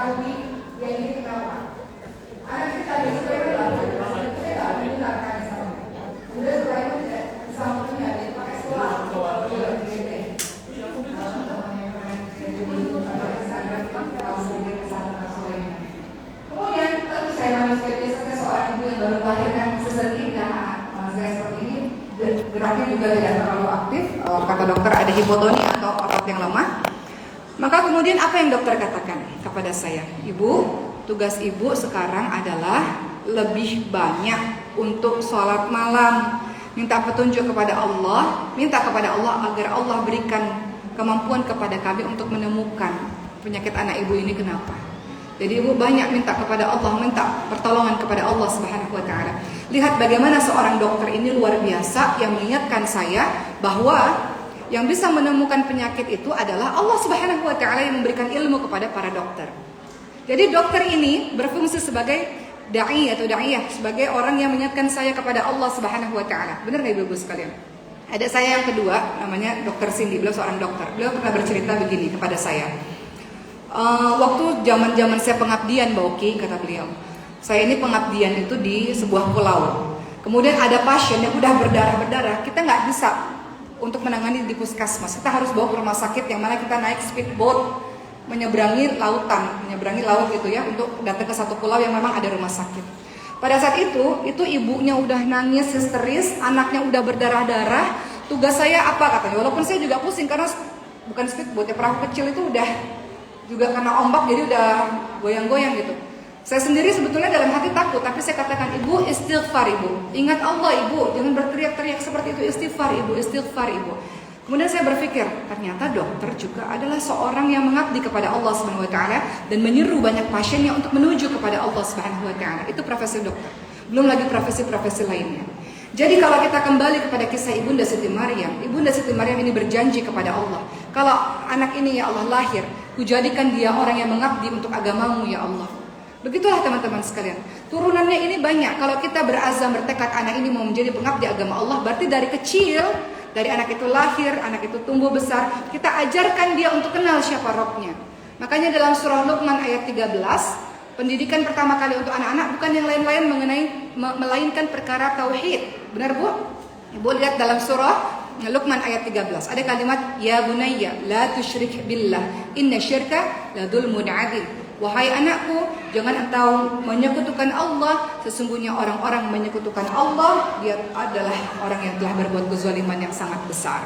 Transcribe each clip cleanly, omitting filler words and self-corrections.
ketahui yang ini kenapa. Anak kita di sekolah belajar, kita tidak menggunakan sama. Kemudian setelah itu tidak sampunya dipakai sekolah. Kemudian tentu saya manusia biasa, saya seorang ibu yang baru melahirkan sesedikit anak. Saya seperti ini, geraknya juga tidak terlalu aktif. Kata dokter ada hipotonia atau otot yang lemah. Maka kemudian apa yang dokter katakan kepada saya? Ibu, tugas ibu sekarang adalah lebih banyak untuk sholat malam. Minta petunjuk kepada Allah, minta kepada Allah agar Allah berikan kemampuan kepada kami untuk menemukan penyakit anak ibu ini kenapa. Jadi ibu banyak minta kepada Allah, minta pertolongan kepada Allah Subhanahu wa taala. Lihat bagaimana seorang dokter ini luar biasa yang mengingatkan saya bahwa yang bisa menemukan penyakit itu adalah Allah Subhanahu wa taala yang memberikan ilmu kepada para dokter. Jadi dokter ini berfungsi sebagai dai atau daiyah, sebagai orang yang mengingatkan saya kepada Allah Subhanahu wa taala. Benar enggak Ibu sekalian? Ada saya yang kedua namanya Dr. Cindy, beliau seorang dokter. Beliau pernah bercerita begini kepada saya. Waktu zaman saya pengabdian Mbak Oki, kata beliau, saya ini pengabdian itu di sebuah pulau. Kemudian ada pasien yang udah berdarah, kita nggak bisa untuk menangani di puskesmas. Kita harus bawa ke rumah sakit yang mana kita naik speedboat menyeberangi lautan, menyeberangi laut gitu ya, untuk datang ke satu pulau yang memang ada rumah sakit. Pada saat itu ibunya udah nangis histeris, anaknya udah berdarah-darah. Tugas saya apa katanya? Walaupun saya juga pusing karena bukan speedboat ya, perahu kecil itu udah juga karena ombak jadi udah goyang-goyang gitu. Saya sendiri sebetulnya dalam hati takut, tapi saya katakan, ibu istighfar ibu, ingat Allah ibu, jangan berteriak-teriak seperti itu, istighfar ibu. Kemudian saya berpikir, ternyata dokter juga adalah seorang yang mengabdi kepada Allah Subhanahu wa taala dan menyeru banyak pasiennya untuk menuju kepada Allah Subhanahu wa taala. Itu profesi dokter. Belum lagi profesi-profesi lainnya. Jadi kalau kita kembali kepada kisah Ibunda Siti Maryam, Ibunda Siti Maryam ini berjanji kepada Allah, kalau anak ini ya Allah lahir, kujadikan dia orang yang mengabdi untuk agamamu ya Allah. Begitulah teman-teman sekalian. Turunannya ini banyak. Kalau kita berazam bertekad anak ini mau menjadi pengabdi agama Allah, berarti dari kecil, dari anak itu lahir, anak itu tumbuh besar, kita ajarkan dia untuk kenal siapa Rabbnya. Makanya dalam surah Luqman ayat 13, pendidikan pertama kali untuk anak-anak bukan yang lain-lain melainkan perkara tauhid. Benar Bu? Ibu lihat dalam surah Luqman ayat 13. Ada kalimat ya bunayya la tusyrik billah inna syirka la dzulmun adzim. Wahai anakku, jangan engkau menyekutukan Allah. Sesungguhnya orang-orang menyekutukan Allah, dia adalah orang yang telah berbuat kezaliman yang sangat besar.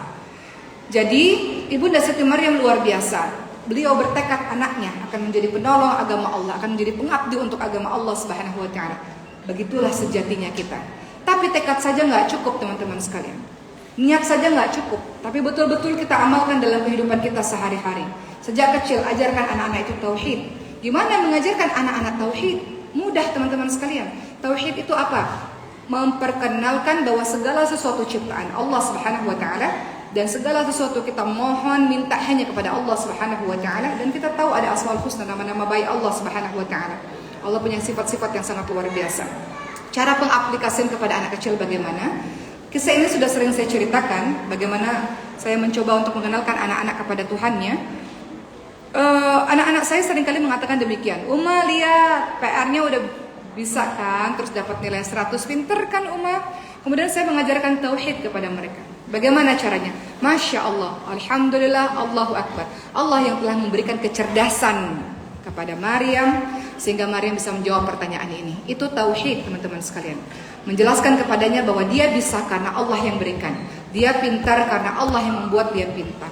Jadi Ibunda Siti Maryam luar biasa. Beliau bertekad anaknya akan menjadi penolong agama Allah, akan menjadi pengabdi untuk agama Allah Subhanahu wa taala. Begitulah sejatinya kita. Tapi tekad saja nggak cukup teman-teman sekalian. Niat saja nggak cukup, tapi betul-betul kita amalkan dalam kehidupan kita sehari-hari. Sejak kecil ajarkan anak-anak itu tauhid. Gimana mengajarkan anak-anak tauhid? Mudah teman-teman sekalian. Tauhid itu apa? Memperkenalkan bahwa segala sesuatu ciptaan Allah Subhanahu wa taala dan segala sesuatu kita mohon minta hanya kepada Allah Subhanahu wa taala, dan kita tahu ada asmaul husna, nama-nama baik Allah Subhanahu wa taala. Allah punya sifat-sifat yang sangat luar biasa. Cara pengaplikasian kepada anak kecil bagaimana? Kisah ini sudah sering saya ceritakan, bagaimana saya mencoba untuk mengenalkan anak-anak kepada Tuhannya. Anak-anak saya seringkali mengatakan demikian, Uma lihat PR-nya udah bisa kan, terus dapat nilai 100, pinter kan Uma. Kemudian saya mengajarkan tauhid kepada mereka. Bagaimana caranya? Masya Allah, Alhamdulillah, Allahu Akbar. Allah yang telah memberikan kecerdasan kepada Maryam sehingga Maryam bisa menjawab pertanyaan ini. Itu tauhid teman-teman sekalian. Menjelaskan kepadanya bahwa dia bisa karena Allah yang berikan. Dia pintar karena Allah yang membuat dia pintar.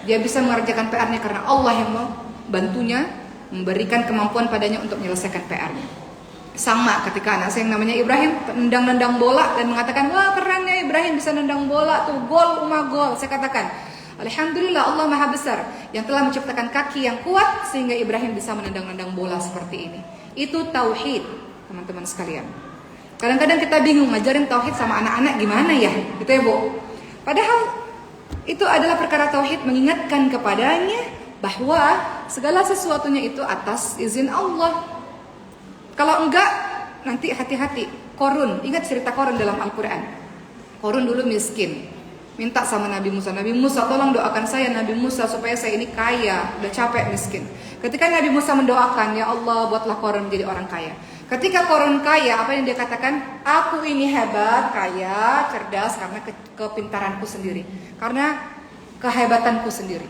Dia bisa mengerjakan PR-nya karena Allah yang membantunya, memberikan kemampuan padanya untuk menyelesaikan PR-nya. Sama ketika anak saya yang namanya Ibrahim nendang-nendang bola dan mengatakan, wah keren ya Ibrahim bisa nendang bola tuh, gol Uma gol. Saya katakan, Alhamdulillah Allah Maha Besar yang telah menciptakan kaki yang kuat sehingga Ibrahim bisa menendang-nendang bola seperti ini. Itu tauhid teman-teman sekalian. Kadang-kadang kita bingung ngajarin tauhid sama anak-anak gimana ya, gitu ya Bu. Padahal itu adalah perkara tauhid, mengingatkan kepadanya bahwa segala sesuatunya itu atas izin Allah. Kalau enggak, nanti hati-hati. Korun, ingat cerita Korun dalam Al-Quran. Korun dulu miskin. minta sama Nabi Musa, Nabi Musa tolong doakan saya Nabi Musa supaya saya ini kaya, udah capek miskin. Ketika Nabi Musa mendoakan, ya Allah buatlah Qarun menjadi orang kaya. Ketika Qarun kaya, apa yang dia katakan? Aku ini hebat, kaya, cerdas karena kepintaranku sendiri, karena kehebatanku sendiri.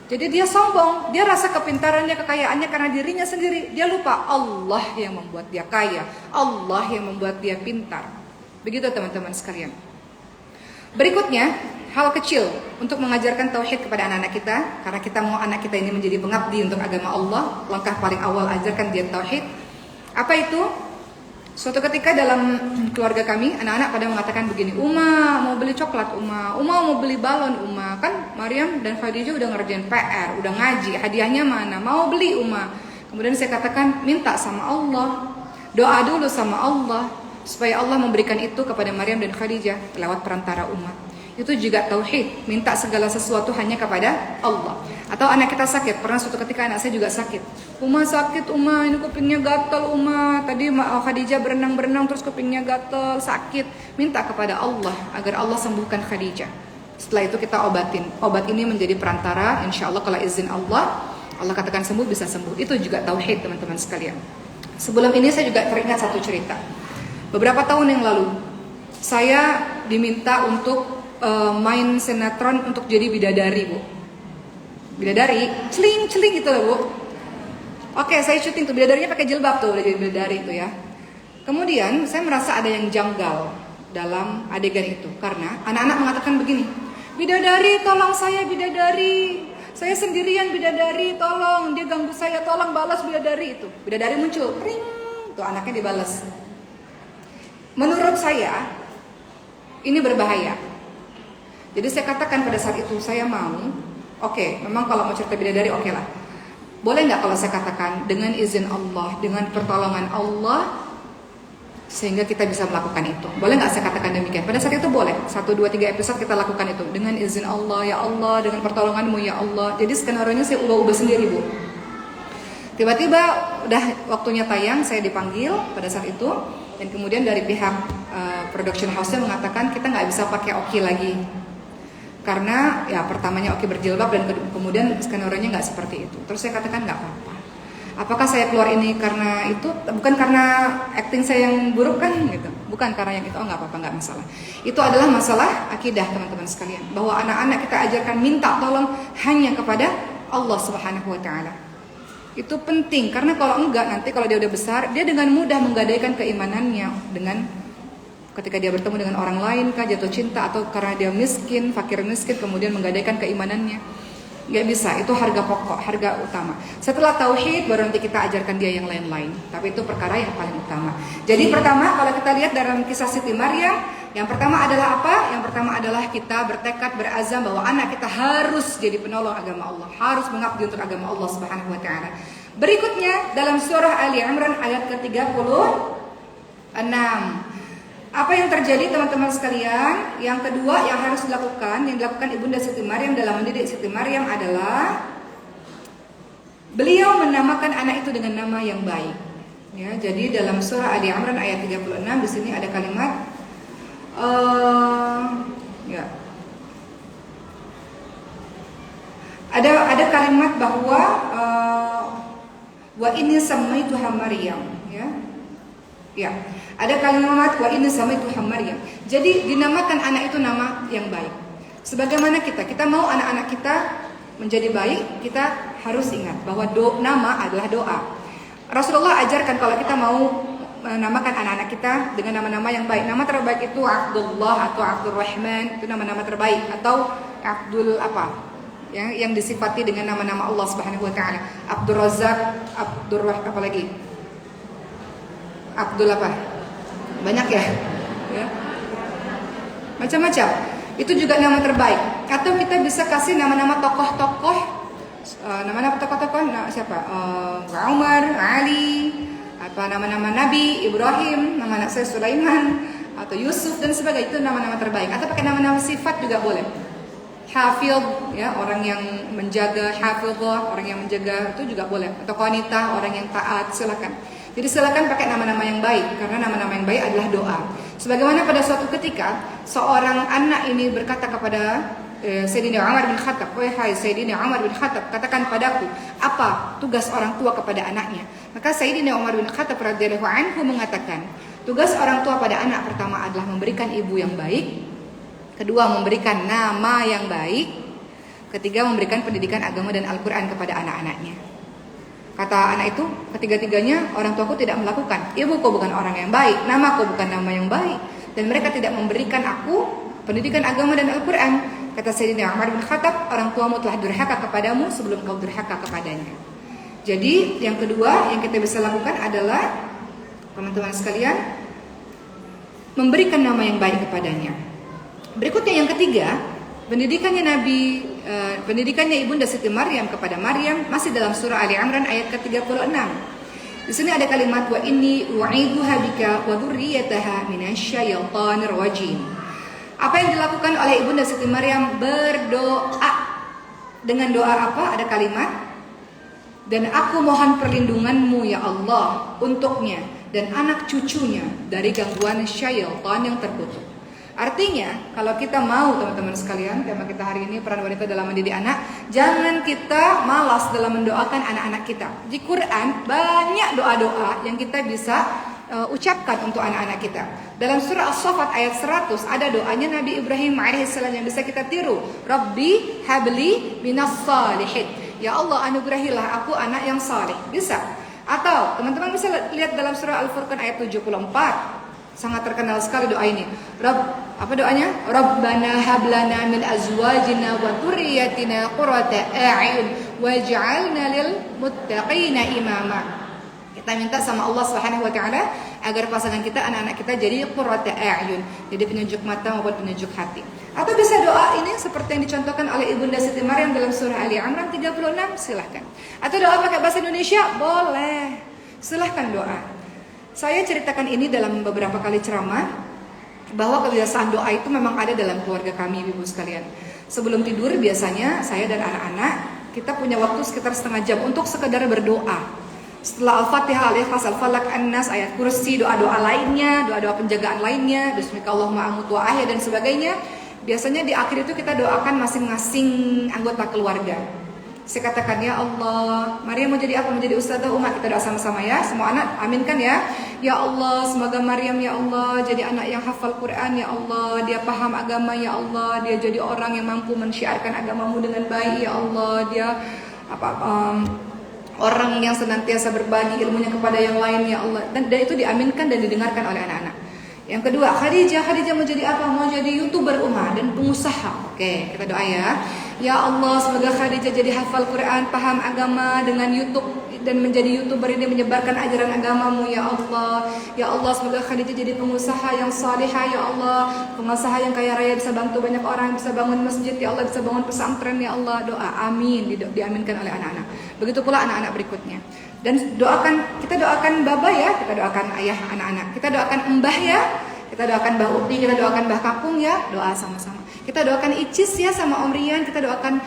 Jadi dia sombong, dia rasa kepintarannya, kekayaannya karena dirinya sendiri. Dia lupa Allah yang membuat dia kaya, Allah yang membuat dia pintar. Begitu teman-teman sekalian. Berikutnya, hal kecil untuk mengajarkan tauhid kepada anak-anak kita, karena kita mau anak kita ini menjadi pengabdi untuk agama Allah. Langkah paling awal, ajarkan dia tauhid. Apa itu? Suatu ketika dalam keluarga kami, anak-anak pada mengatakan begini, Uma mau beli coklat, Uma mau beli balon, Uma. Kan Maryam dan Khadijah udah ngerjain PR, udah ngaji, hadiahnya mana? Mau beli, Uma. Kemudian saya katakan, minta sama Allah, doa dulu sama Allah, supaya Allah memberikan itu kepada Maryam dan Khadijah lewat perantara umat. Itu juga tauhid, minta segala sesuatu hanya kepada Allah. Atau anak kita sakit, pernah suatu ketika anak saya juga sakit. Uma sakit, Uma ini kupingnya gatal, Uma. Tadi Khadijah berenang-berenang terus kupingnya gatal, sakit. Minta kepada Allah agar Allah sembuhkan Khadijah. Setelah itu kita obatin. Obat ini menjadi perantara, insya Allah kalau izin Allah, Allah katakan sembuh bisa sembuh. Itu juga tauhid teman-teman sekalian. Sebelum ini saya juga teringat satu cerita. Beberapa tahun yang lalu, saya diminta untuk main sinetron untuk jadi bidadari, Bu. Bidadari, celing-celing gitu loh, Bu. Oke, saya syuting tuh, bidadarinya pakai jilbab tuh, udah jadi bidadari itu ya. Kemudian, saya merasa ada yang janggal dalam adegan itu. Karena anak-anak mengatakan begini, bidadari, tolong saya bidadari. Saya sendirian bidadari, tolong. Dia ganggu saya, tolong balas bidadari itu. Bidadari muncul, ring, tuh anaknya dibalas. Menurut saya, ini berbahaya. Jadi saya katakan pada saat itu, saya mau, oke, memang kalau mau cerita bidadari, oke lah. Boleh nggak kalau saya katakan, dengan izin Allah, dengan pertolongan Allah, sehingga kita bisa melakukan itu. Boleh nggak saya katakan demikian? Pada saat itu boleh. 1, 2, 3 episode kita lakukan itu. Dengan izin Allah, ya Allah, dengan pertolonganmu, ya Allah. Jadi skenario-nya saya ubah-ubah sendiri, Bu. Tiba-tiba udah waktunya tayang, saya dipanggil pada saat itu. Dan kemudian dari pihak production house-nya mengatakan kita nggak bisa pakai Oki lagi. Karena ya pertamanya Oki berjilbab dan kemudian skenario-nya nggak seperti itu. Terus saya katakan nggak apa-apa. Apakah saya keluar ini karena itu? Bukan karena acting saya yang buruk kan gitu. Bukan karena yang itu, oh nggak apa-apa, nggak masalah. Itu adalah masalah akidah teman-teman sekalian. Bahwa anak-anak kita ajarkan minta tolong hanya kepada Allah Subhanahu Wa Taala. Itu penting karena kalau enggak nanti kalau dia udah besar, dia dengan mudah menggadaikan keimanannya dengan ketika dia bertemu dengan orang lain kah, jatuh cinta, atau karena dia miskin, fakir miskin, kemudian menggadaikan keimanannya. Gak bisa, itu harga pokok, harga utama. Setelah tauhid baru nanti kita ajarkan dia yang lain-lain. Tapi itu perkara yang paling utama. Jadi pertama kalau kita lihat dalam kisah Siti Maryam, yang pertama adalah apa? Yang pertama adalah kita bertekad, berazam bahwa anak kita harus jadi penolong agama Allah, harus mengabdi untuk agama Allah Subhanahu Wa Taala. Berikutnya dalam surah Ali Imran ayat ke-36. Apa yang terjadi teman-teman sekalian? Yang kedua yang harus dilakukan, yang dilakukan Ibunda Siti Maryam dalam mendidik Siti Maryam adalah beliau menamakan anak itu dengan nama yang baik. Ya, jadi dalam surah Ali Imran ayat 36 di sini ada kalimat ada kalimat bahwa wa inni samaituha Maryam, ya. Ya, ada kalimat wa inni samaituha Maryam. Jadi dinamakan anak itu nama yang baik. Sebagaimana kita mau anak-anak kita menjadi baik, kita harus ingat bahwa nama adalah doa. Rasulullah ajarkan kalau kita mau menamakan anak-anak kita dengan nama-nama yang baik. Nama terbaik itu Abdullah atau Abdul Rahman, itu nama-nama terbaik, atau Abdul apa? Yang disifati dengan nama-nama Allah Subhanahu Wa Taala. Abdul Razak, Abdul apa lagi? Abdul apa? Banyak ya? Macam-macam. Itu juga nama terbaik. Atau kita bisa kasih nama-nama tokoh-tokoh. Nama-nama tokoh-tokoh siapa? Umar, Ali, apa nama-nama Nabi, Ibrahim, nama anak saya Sulaiman, atau Yusuf dan sebagainya. Itu nama-nama terbaik. Atau pakai nama-nama sifat juga boleh. Hafidh, ya, orang yang menjaga, hafidhah, orang yang menjaga, itu juga boleh. Atau qanitah, orang yang taat, silakan. Jadi silakan pakai nama-nama yang baik, karena nama-nama yang baik adalah doa. Sebagaimana pada suatu ketika seorang anak ini berkata kepada Sayyidina Umar bin Khattab, "Wahai Sayyidina Umar bin Khattab, katakan padaku, apa tugas orang tua kepada anaknya?" Maka Sayyidina Umar bin Khattab radhiyallahu anhu mengatakan, tugas orang tua pada anak pertama adalah memberikan ibu yang baik, kedua memberikan nama yang baik, ketiga memberikan pendidikan agama dan Al-Quran kepada anak-anaknya. Kata anak itu, ketiga-tiganya orang tuaku tidak melakukan. Ibuku bukan orang yang baik, namaku bukan nama yang baik, dan mereka tidak memberikan aku pendidikan agama dan Al-Quran. Kata Sayyidina Umar bin Khattab, orang tuamu telah durhaka kepadamu sebelum kau durhaka kepadanya. Jadi yang kedua yang kita bisa lakukan adalah, teman-teman sekalian, memberikan nama yang baik kepadanya. Berikutnya yang ketiga, pendidikannya Ibunda Siti Maryam kepada Maryam masih dalam surah Ali Imran ayat ke-36. Di sini ada kalimat wa inni u'idzuha bika wa dzurriyyataha minasyaitonir rajim. Apa yang dilakukan oleh Ibunda Siti Maryam? Berdoa. Dengan doa apa? Ada kalimat, dan aku mohon perlindunganmu ya Allah untuknya dan anak cucunya dari gangguan syaitan yang terkutuk. Artinya, kalau kita mau, teman-teman sekalian, tema kita hari ini peran wanita dalam mendidik anak, jangan kita malas dalam mendoakan anak-anak kita. Di Quran banyak doa-doa yang kita bisa ucapkan untuk anak-anak kita. Dalam surah As-Saffat ayat 100 ada doanya Nabi Ibrahim alaihissalam yang bisa kita tiru. Rabbi habli minas salihin. Ya Allah, anugerahilah aku anak yang saleh. Bisa. Atau teman-teman bisa lihat dalam surah Al-Furqan ayat 74. Sangat terkenal sekali doa ini. Apa doanya? Rabbana hablana min azwajina wa dzurriyyatina qurrata a'yun waj'alna lil muttaqina imama. Kita minta sama Allah Subhanahu wa taala agar pasangan kita, anak-anak kita jadi qurrata a'yun, jadi penyejuk mata maupun penyejuk hati. Atau bisa doa ini seperti yang dicontohkan oleh Ibunda Siti Maryam dalam surah Ali Imran 36, silahkan. Atau doa pakai bahasa Indonesia, boleh. Silahkan doa. Saya ceritakan ini dalam beberapa kali ceramah, bahwa kebiasaan doa itu memang ada dalam keluarga kami, Ibu sekalian. Sebelum tidur biasanya saya dan anak-anak kita punya waktu sekitar setengah jam untuk sekedar berdoa. Setelah Al-Fatihah, Al-Ikhlas, Al-Falaq, An-Nas, ayat kursi, doa-doa lainnya, doa-doa penjagaan lainnya, Bismillahirrahmanirrahim, amutu wa ahya dan sebagainya. Biasanya di akhir itu kita doakan masing-masing anggota keluarga. Saya katakan, ya Allah, Maryam mau jadi apa? Mau jadi ustazah umat. Kita doa sama-sama ya. Semua anak aminkan ya. Ya Allah, semoga Maryam ya Allah jadi anak yang hafal Quran ya Allah. Dia paham agama ya Allah. Dia jadi orang yang mampu mensyiarkan agamamu dengan baik ya Allah. Dia orang yang senantiasa berbagi ilmunya kepada yang lain ya Allah. Dan itu diaminkan dan didengarkan oleh anak-anak. Yang kedua, Khadijah mau jadi apa? Mau jadi YouTuber umat dan pengusaha. Oke, kita doa ya. Ya Allah, semoga Khadijah jadi hafal Quran, paham agama dengan YouTube dan menjadi YouTuber ini menyebarkan ajaran agamamu ya Allah. Ya Allah, semoga Khadijah jadi pengusaha yang salihah ya Allah, pengusaha yang kaya raya, bisa bantu banyak orang, bisa bangun masjid ya Allah, bisa bangun pesantren ya Allah. Doa amin, diaminkan oleh anak-anak. Begitu pula anak-anak berikutnya. Dan kita doakan baba ya, kita doakan ayah anak-anak, kita doakan mbah ya, kita doakan Mbah Uti, kita doakan Mbah Kakung ya, doa sama-sama. Kita doakan Icis ya sama Om Rian, kita doakan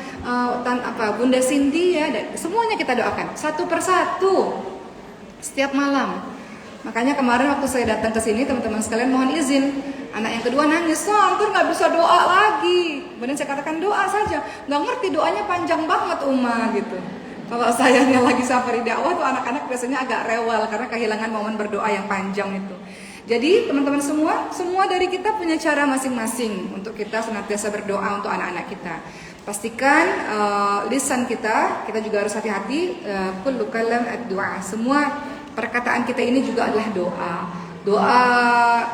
Bunda Cindy ya, dan semuanya kita doakan satu persatu setiap malam. Makanya kemarin waktu saya datang ke sini, teman-teman sekalian mohon izin, anak yang kedua nangis, hampir nggak bisa doa lagi. Kemudian saya katakan doa saja, nggak ngerti doanya panjang banget Uma gitu. Kalau sayangnya lagi safari dakwah tuh anak-anak biasanya agak rewel karena kehilangan momen berdoa yang panjang itu. Jadi teman-teman semua dari kita punya cara masing-masing untuk kita senantiasa berdoa untuk anak-anak kita. Pastikan lisan kita juga harus hati-hati. Kullu kalam ad-du'a. Semua perkataan kita ini juga adalah doa. Doa.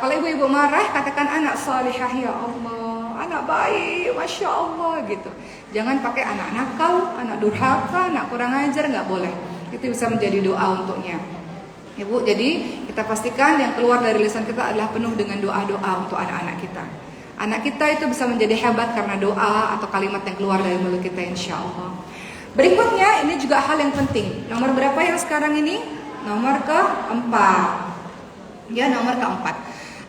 Kalau ibu-ibu marah, katakan anak salihah ya Allah, anak baik, masya Allah gitu. Jangan pakai anak nakal, anak durhaka, anak kurang ajar, nggak boleh. Itu bisa menjadi doa untuknya. Ibu, jadi kita pastikan yang keluar dari lisan kita adalah penuh dengan doa-doa untuk anak-anak kita. Anak kita itu bisa menjadi hebat karena doa atau kalimat yang keluar dari mulut kita insya Allah. Berikutnya, ini juga hal yang penting. Nomor berapa yang sekarang ini? Nomor keempat. Ya, nomor keempat.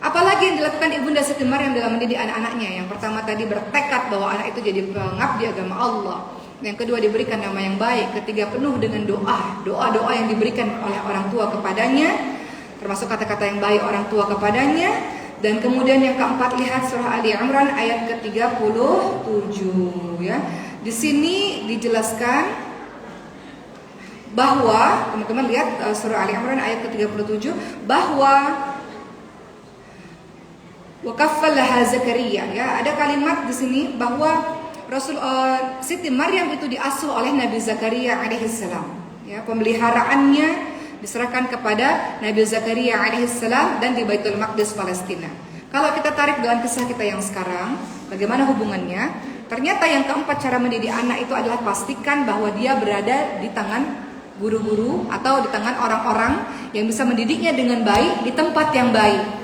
Apalagi yang dilakukan Ibunda Siti Maryam dalam mendidik anak-anaknya. Yang pertama tadi bertekad bahwa anak itu jadi pengabdi agama Allah. yang kedua diberikan nama yang baik, ketiga penuh dengan doa yang diberikan oleh orang tua kepadanya, termasuk kata-kata yang baik orang tua kepadanya. Dan kemudian yang keempat, lihat surah Ali Imran ayat ke-37 ya. Di sini dijelaskan bahwa, teman-teman lihat surah Ali Imran ayat ke-37, bahwa wa kaffalaha Zakaria ya. Ada kalimat di sini bahwa Siti Maryam itu diasuh oleh Nabi Zakaria alaihissalam ya. Pemeliharaannya diserahkan kepada Nabi Zakaria alaihissalam dan di Baitul Maqdis Palestina. Kalau kita tarik dengan kisah kita yang sekarang, bagaimana hubungannya? Ternyata yang keempat cara mendidik anak itu adalah pastikan bahwa dia berada di tangan guru-guru atau di tangan orang-orang yang bisa mendidiknya dengan baik di tempat yang baik.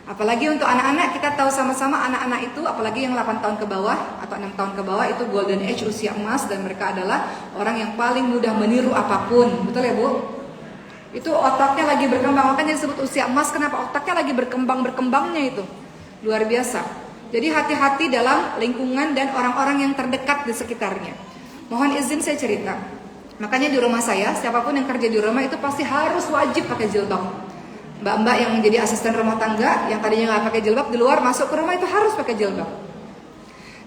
Apalagi untuk anak-anak, kita tahu sama-sama anak-anak itu, apalagi yang 8 tahun ke bawah atau 6 tahun ke bawah, itu golden age, usia emas, dan mereka adalah orang yang paling mudah meniru apapun. Betul ya Bu? Itu otaknya lagi berkembang, makanya disebut usia emas. Kenapa? Otaknya lagi berkembangnya itu luar biasa. Jadi hati-hati dalam lingkungan dan orang-orang yang terdekat di sekitarnya. Mohon izin saya cerita. Makanya di rumah saya, siapapun yang kerja di rumah itu pasti harus wajib pakai jilbab. Mbak-mbak yang menjadi asisten rumah tangga yang tadinya nggak pakai jilbab, di luar masuk ke rumah itu harus pakai jilbab.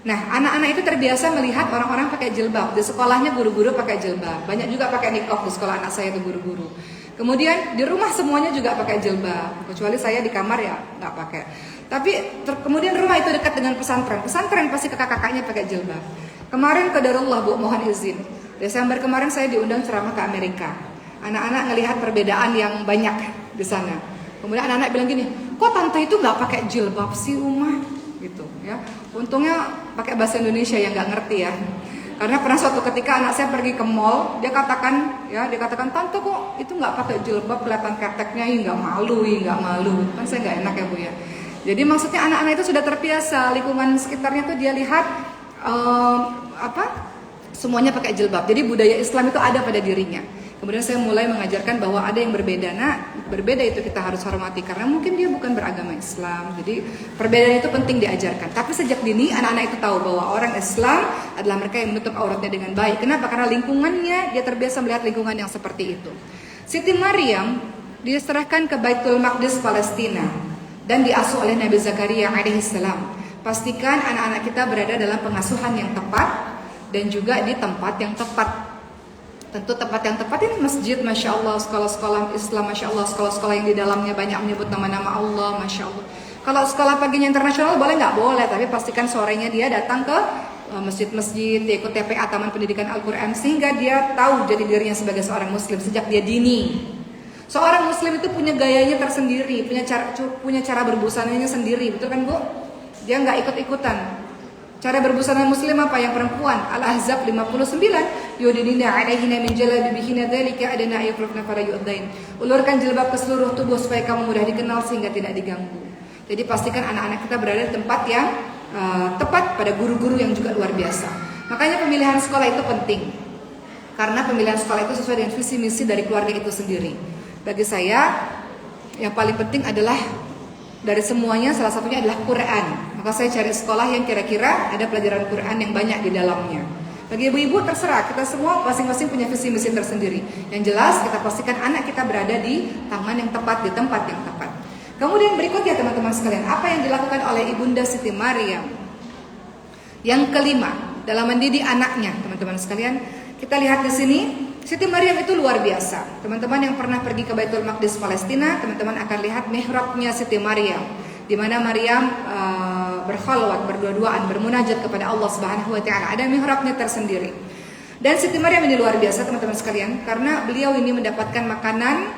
Nah, anak-anak itu terbiasa melihat orang-orang pakai jilbab. Di sekolahnya guru-guru pakai jilbab. Banyak juga pakai niqab di sekolah anak saya itu guru-guru. Kemudian di rumah semuanya juga pakai jilbab. Kecuali saya di kamar ya nggak pakai. Tapi kemudian rumah itu dekat dengan pesantren. Pesantren pasti kakak-kakaknya pakai jilbab. Kemarin qadarullah Bu, mohon izin. Desember kemarin saya diundang ceramah ke Amerika. Anak-anak ngelihat perbedaan yang banyak di sana. Kemudian anak-anak bilang gini, kok tante itu nggak pakai jilbab sih Umah? Gitu ya. Untungnya pakai bahasa Indonesia yang nggak ngerti ya. Karena pernah suatu ketika anak saya pergi ke mall, dia katakan tante kok itu nggak pakai jilbab, kelihatan keteknya, nggak malu. Kan saya nggak enak ya Bu ya. Jadi maksudnya anak-anak itu sudah terbiasa, lingkungan sekitarnya tuh dia lihat semuanya pakai jilbab. Jadi budaya Islam itu ada pada dirinya. Kemudian saya mulai mengajarkan bahwa ada yang berbeda. Nah, berbeda itu kita harus hormati karena mungkin dia bukan beragama Islam. Jadi perbedaan itu penting diajarkan. Tapi sejak dini anak-anak itu tahu bahwa orang Islam adalah mereka yang menutup auratnya dengan baik. Kenapa? Karena lingkungannya dia terbiasa melihat lingkungan yang seperti itu. Siti Maryam diserahkan ke Baitul Maqdis Palestina dan diasuh oleh Nabi Zakaria alaihissalam. Pastikan anak-anak kita berada dalam pengasuhan yang tepat dan juga di tempat yang tepat. Tentu tempat yang tepat ini masjid, Masya Allah, sekolah-sekolah Islam, Masya Allah, sekolah-sekolah yang di dalamnya banyak menyebut nama-nama Allah, Masya Allah. Kalau sekolah paginya internasional boleh nggak? Boleh, tapi pastikan sorenya dia datang ke masjid-masjid, dia ikut TPA, Taman Pendidikan Al-Quran, sehingga dia tahu jadi dirinya sebagai seorang muslim sejak dia dini. Seorang muslim itu punya gayanya tersendiri, punya cara berbusananya sendiri, betul kan Bu? Dia nggak ikut-ikutan. Cara berbusana muslim apa? Yang perempuan, Al-Ahzab 59, yudinina alaihina min jalabibihinna dzalika adana ayufrufna fala yu'dain. Ulurkan jilbab ke seluruh tubuh supaya kamu mudah dikenal sehingga tidak diganggu. Jadi pastikan anak-anak kita berada di tempat yang tepat pada guru-guru yang juga luar biasa. Makanya pemilihan sekolah itu penting. Karena pemilihan sekolah itu sesuai dengan visi misi dari keluarga itu sendiri. Bagi saya yang paling penting adalah dari semuanya salah satunya adalah Quran. Maka saya cari sekolah yang kira-kira ada pelajaran Quran yang banyak di dalamnya. Bagi ibu-ibu terserah, kita semua masing-masing punya visi misi tersendiri. Yang jelas kita pastikan anak kita berada di tangan yang tepat, di tempat yang tepat. Kemudian berikutnya teman-teman sekalian, apa yang dilakukan oleh Ibunda Siti Maryam? Yang kelima, dalam mendidik anaknya, teman-teman sekalian, kita lihat di sini, Siti Maryam itu luar biasa. Teman-teman yang pernah pergi ke Baitul Maqdis Palestina, teman-teman akan lihat mihrabnya Siti Maryam, di mana Maryam berkhalwat, berdua-duaan, bermunajat kepada Allah Subhanahu wa taala. Ada mihrabnya tersendiri. Dan Siti Maryam ini luar biasa teman-teman sekalian, karena beliau ini mendapatkan makanan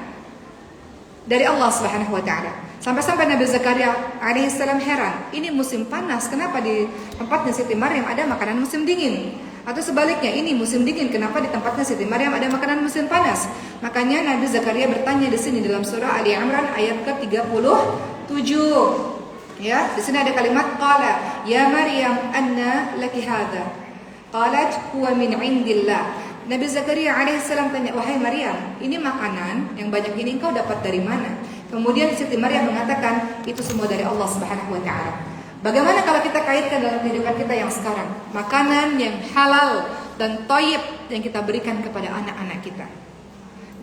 dari Allah Subhanahu wa taala. Sampai-sampai Nabi Zakaria alaihissalam heran, ini musim panas, kenapa di tempatnya Siti Maryam ada makanan musim dingin? Atau sebaliknya, ini musim dingin, kenapa di tempatnya Siti Maryam ada makanan musim panas? Makanya Nabi Zakaria bertanya di sini dalam surah Ali Imran ayat ke-37. Ya, di sini ada kalimat qala ya Maryam anna laki hadza. Qalat huwa min indillah. Nabi Zakaria alaihissalam tanya, wahai Maryam, ini makanan yang banyak ini engkau dapat dari mana? Kemudian Siti Maryam mengatakan, itu semua dari Allah Subhanahu wa taala. Bagaimana kalau kita kaitkan dalam kehidupan kita yang sekarang? Makanan yang halal dan thayyib yang kita berikan kepada anak-anak kita.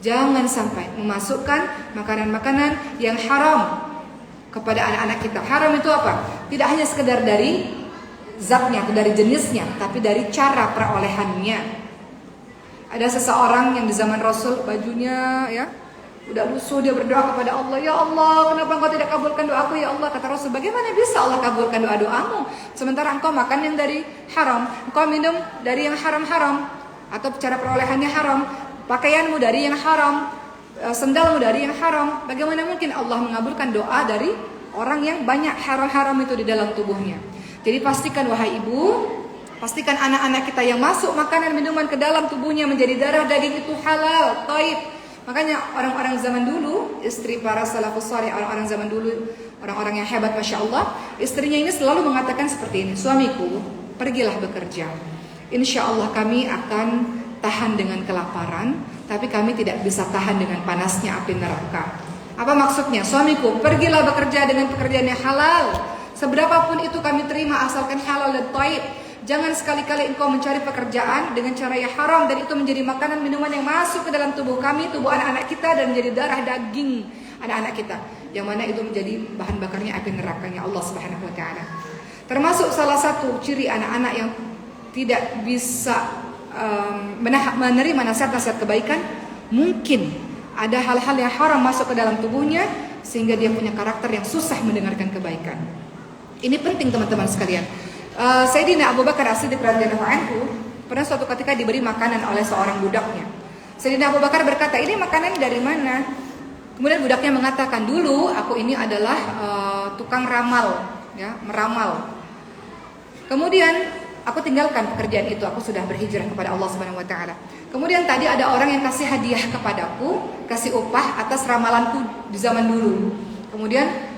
Jangan sampai memasukkan makanan-makanan yang haram kepada anak-anak kita. Haram itu apa? Tidak hanya sekedar dari zatnya atau dari jenisnya, tapi dari cara perolehannya. Ada seseorang yang di zaman Rasul bajunya ya udah lusuh, dia berdoa kepada Allah, ya Allah, kenapa engkau tidak kabulkan doaku ya Allah? Kata Rasul, bagaimana bisa Allah kabulkan doa-doamu sementara engkau makan yang dari haram, engkau minum dari yang haram-haram, atau cara perolehannya haram, pakaianmu dari yang haram, sendalmu dari yang haram. Bagaimana mungkin Allah mengabulkan doa dari orang yang banyak haram-haram itu di dalam tubuhnya? Jadi pastikan wahai ibu, pastikan anak-anak kita yang masuk makanan minuman ke dalam tubuhnya menjadi darah daging itu halal, thayyib. Makanya orang-orang zaman dulu, istri para salafus saleh, orang-orang zaman dulu, orang-orang yang hebat Masya Allah, istrinya ini selalu mengatakan seperti ini, suamiku pergilah bekerja, insya Allah kami akan tahan dengan kelaparan, tapi kami tidak bisa tahan dengan panasnya api neraka. Apa maksudnya? Suamiku pergilah bekerja dengan pekerjaan yang halal, seberapapun itu kami terima asalkan halal dan thayyib. Jangan sekali-kali engkau mencari pekerjaan dengan cara yang haram dan itu menjadi makanan minuman yang masuk ke dalam tubuh kami, tubuh anak-anak kita, dan menjadi darah daging anak-anak kita, yang mana itu menjadi bahan bakarnya api nerakanya Allah Subhanahu wa taala. Termasuk salah satu ciri anak-anak yang tidak bisa menerima nasihat-nasihat kebaikan, mungkin ada hal-hal yang haram masuk ke dalam tubuhnya sehingga dia punya karakter yang susah mendengarkan kebaikan. Ini penting teman-teman sekalian. Sayyidina Abu Bakar As-Siddiq radhiyallahu anhu pernah suatu ketika diberi makanan oleh seorang budaknya. Sayyidina Abu Bakar berkata, ini makanan dari mana? Kemudian budaknya mengatakan, dulu aku ini adalah tukang ramal, ya, meramal. Kemudian aku tinggalkan pekerjaan itu, aku sudah berhijrah kepada Allah Subhanahu wa taala. Kemudian tadi ada orang yang kasih hadiah kepadaku, kasih upah atas ramalanku di zaman dulu. Kemudian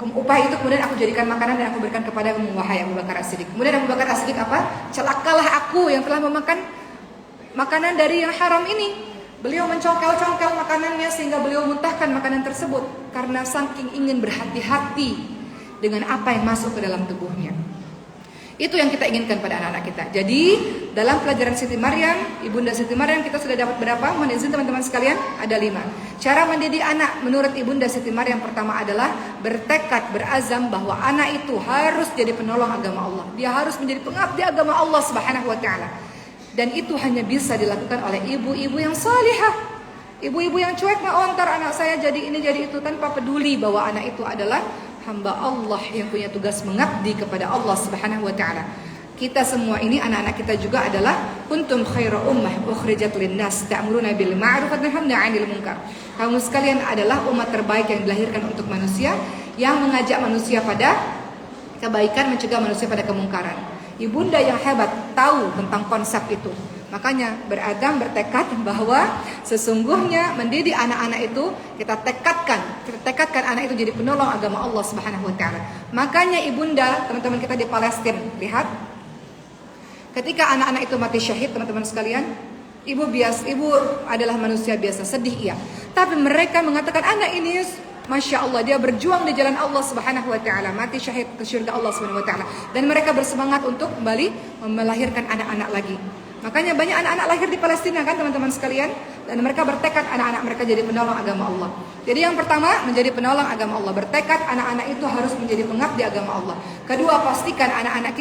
upah itu kemudian aku jadikan makanan dan aku berikan kepadamu wahai Abu Bakar As-Siddiq. Kemudian Abu Bakar As-Siddiq apa? Celakalah aku yang telah memakan makanan dari yang haram ini. Beliau mencongkel-congkel makanannya sehingga beliau muntahkan makanan tersebut karena saking ingin berhati-hati dengan apa yang masuk ke dalam tubuhnya. Itu yang kita inginkan pada anak-anak kita. Jadi dalam pelajaran Siti Maryam, Ibunda Siti Maryam, kita sudah dapat berapa? Mohon izin teman-teman sekalian, ada 5. Cara mendidik anak menurut Ibunda Siti Maryam pertama adalah bertekad, berazam bahwa anak itu harus jadi penolong agama Allah. Dia harus menjadi pengabdi agama Allah Subhanahu wa taala. Dan itu hanya bisa dilakukan oleh ibu-ibu yang salihah. Ibu-ibu yang cuek, ntar anak saya jadi ini jadi itu, tanpa peduli bahwa anak itu adalah hamba Allah yang punya tugas mengabdi kepada Allah Subhanahu wa taala. Kita semua ini anak-anak kita juga adalah kuntum khairu ummah ukhrijat linnas ta'muruna bil ma'ruf wa tanhauna 'anil munkar. Kamu sekalian adalah umat terbaik yang dilahirkan untuk manusia, yang mengajak manusia pada kebaikan, mencegah manusia pada kemungkaran. Ibunda yang hebat tahu tentang konsep itu. Makanya beradam, bertekad bahwa sesungguhnya mendidik anak-anak itu kita tekadkan anak itu jadi penolong agama Allah Subhanahu wa taala. Makanya ibunda, teman-teman kita di Palestina, lihat ketika anak-anak itu mati syahid, teman-teman sekalian, ibu adalah manusia biasa, sedih iya. Tapi mereka mengatakan anak ini Masya Allah, dia berjuang di jalan Allah Subhanahu wa taala, mati syahid ke surga Allah Subhanahu wa taala, dan mereka bersemangat untuk kembali melahirkan anak-anak lagi. Makanya banyak anak-anak lahir di Palestina kan teman-teman sekalian, dan mereka bertekad anak-anak mereka jadi penolong agama Allah. Jadi yang pertama menjadi penolong agama Allah, bertekad anak-anak itu harus menjadi pengabdi agama Allah. Kedua, pastikan anak-anak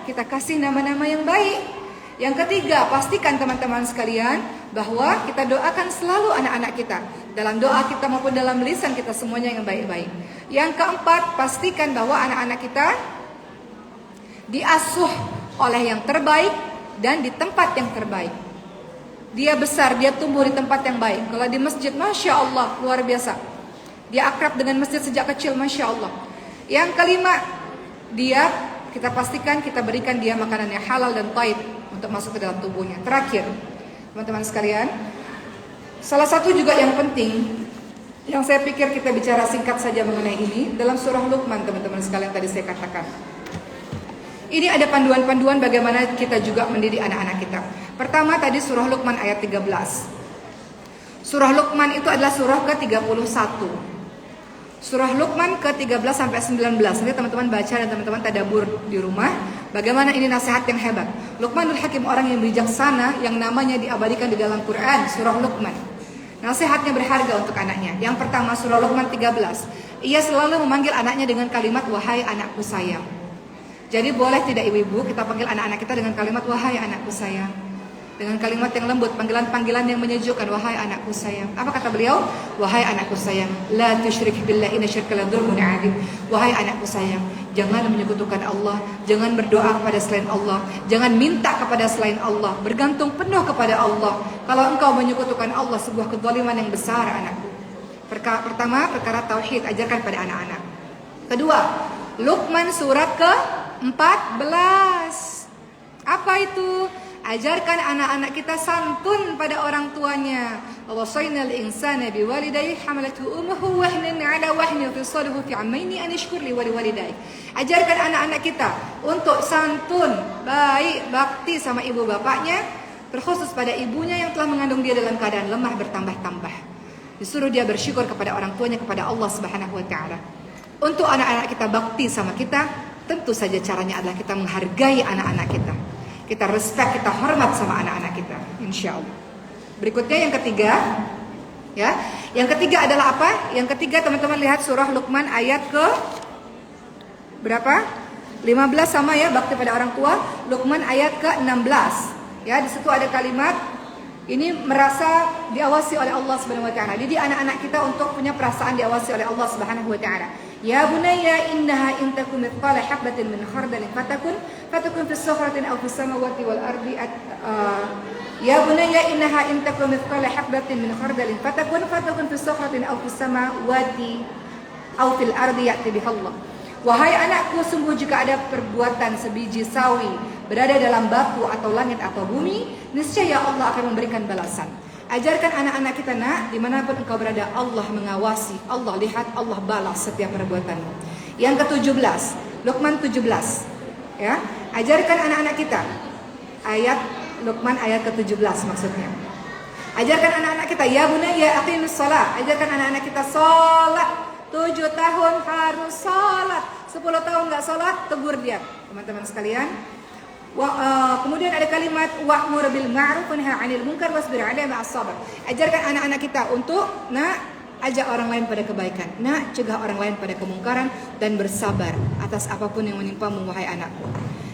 kita kasih nama-nama yang baik. Yang ketiga, pastikan teman-teman sekalian bahwa kita doakan selalu anak-anak kita, dalam doa kita maupun dalam lisan kita, semuanya yang baik-baik. Yang keempat, pastikan bahwa anak-anak kita diasuh oleh yang terbaik dan di tempat yang terbaik. Dia besar, dia tumbuh di tempat yang baik. Kalau di masjid, Masya Allah, luar biasa. Dia akrab dengan masjid sejak kecil, Masya Allah. Yang kelima, kita pastikan kita berikan dia makanan yang halal dan thayyib untuk masuk ke dalam tubuhnya. Terakhir, teman-teman sekalian, salah satu juga yang penting, yang saya pikir kita bicara singkat saja mengenai ini, dalam surah Luqman, teman-teman sekalian, tadi saya katakan. Ini ada panduan-panduan bagaimana kita juga mendidik anak-anak kita. Pertama tadi surah Luqman ayat 13. Surah Luqman itu adalah surah ke-31. Surah Luqman ke-13 sampai 19. Nanti teman-teman baca dan teman-teman tadabbur di rumah. Bagaimana ini nasihat yang hebat. Luqmanul Hakim, orang yang bijaksana yang namanya diabadikan di dalam Quran, surah Luqman. Nasihatnya berharga untuk anaknya. Yang pertama, surah Luqman 13. Ia selalu memanggil anaknya dengan kalimat wahai anakku sayang. Jadi boleh tidak ibu-ibu kita panggil anak-anak kita dengan kalimat wahai anakku sayang. Dengan kalimat yang lembut, panggilan-panggilan yang menyejukkan, wahai anakku sayang. Apa kata beliau? Wahai anakku sayang, la tusyrik billahi inna syirka la dzulmun adzim. Wahai anakku sayang, jangan menyekutukan Allah, jangan berdoa kepada selain Allah, jangan minta kepada selain Allah, bergantung penuh kepada Allah. Kalau engkau menyekutukan Allah, sebuah kezaliman yang besar anakku. Pertama, perkara tauhid, ajarkan pada anak-anak. Kedua, Luqman surat ke-14. Apa itu? Ajarkan anak-anak kita santun pada orang tuanya. Wasainal insana biwalidayhi hamalathu ummuhu wahnan 'ala wahnin fisaluhu fi 'amaini an yashkur li waliwalidayhi. Ajarkan anak-anak kita untuk santun, baik, bakti sama ibu bapaknya, terkhusus pada ibunya yang telah mengandung dia dalam keadaan lemah bertambah-tambah. Disuruh dia bersyukur kepada orang tuanya, kepada Allah Subhanahu wa taala. Untuk anak-anak kita bakti sama kita, tentu saja caranya adalah kita menghargai anak-anak kita. Kita respect, kita hormat sama anak-anak kita, insya Allah. Berikutnya yang ketiga, ya. Yang ketiga adalah apa? Yang ketiga teman-teman lihat surah Luqman ayat ke berapa? 15 sama ya, bakti pada orang tua. Luqman ayat ke-16. Ya, di situ ada kalimat ini merasa diawasi oleh Allah Subhanahu wa taala. Jadi anak-anak kita untuk punya perasaan diawasi oleh Allah Subhanahu wa taala. Ya bunayya innaha in takum mithqala habatin min khardalin fatakun fis sakhratin aw fis samawati wal ardi. Ya bunayya innaha in takum mithqala habatin min khardalin fatakun fis sakhratin aw fis samawati aw fil ardi ya'ti bihallah. Wahai anakku, sungguh jika ada perbuatan sebiji sawi berada dalam batu atau langit atau bumi, niscaya Allah akan memberikan balasan. Ajarkan anak-anak kita, nak, dimanapun engkau berada, Allah mengawasi, Allah lihat, Allah balas setiap perbuatanmu. Yang ke-17, Luqman 17. Ya, ajarkan anak-anak kita. Ayat Luqman ayat ke-17 maksudnya. Ajarkan anak-anak kita, ya bunayya aqimus shalah. Ajarkan anak-anak kita salat. 7 tahun harus salat. 10 tahun enggak salat, tegur dia. Teman-teman sekalian, kemudian ada kalimat wa'mur bil ma'ruf wa nahi 'anil munkar wasbir 'alaihi ma'as sabr. Ajarkan anak-anak kita untuk ajak orang lain pada kebaikan, cegah orang lain pada kemungkaran dan bersabar atas apapun yang menimpamu wahai anakku.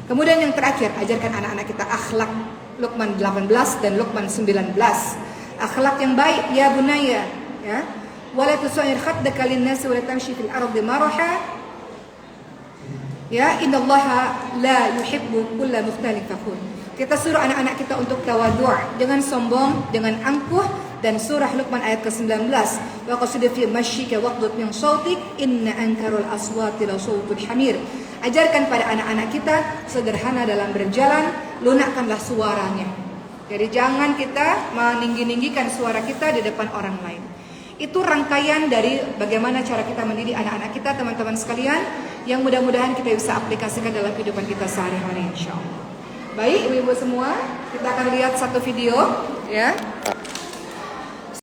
Kemudian yang terakhir, ajarkan anak-anak kita akhlak. Luqman 18 dan Luqman 19. Akhlak yang baik, ya bunayya, ya. Wala tusair khaddaka lin-nas wa la tamshi fil ardi maraha. Ya, innallaha la yuhibbu kulla mukhtalin fakhur. Kita suruh anak-anak kita untuk tawadhu', jangan sombong, jangan angkuh. Dan surah Luqman ayat ke-19, wa qasid fi mashyika waqdud min sautik inna ankarul aswati la sautul hamir. Ajarkan pada anak-anak kita sederhana dalam berjalan, lunakkanlah suaranya. Jadi jangan kita meninggi-ninggikan suara kita di depan orang lain. Itu rangkaian dari bagaimana cara kita mendidik anak-anak kita, teman-teman sekalian, yang mudah-mudahan kita bisa aplikasikan dalam kehidupan kita sehari-hari, insyaallah. Baik, ibu-ibu semua, kita akan lihat satu video, ya.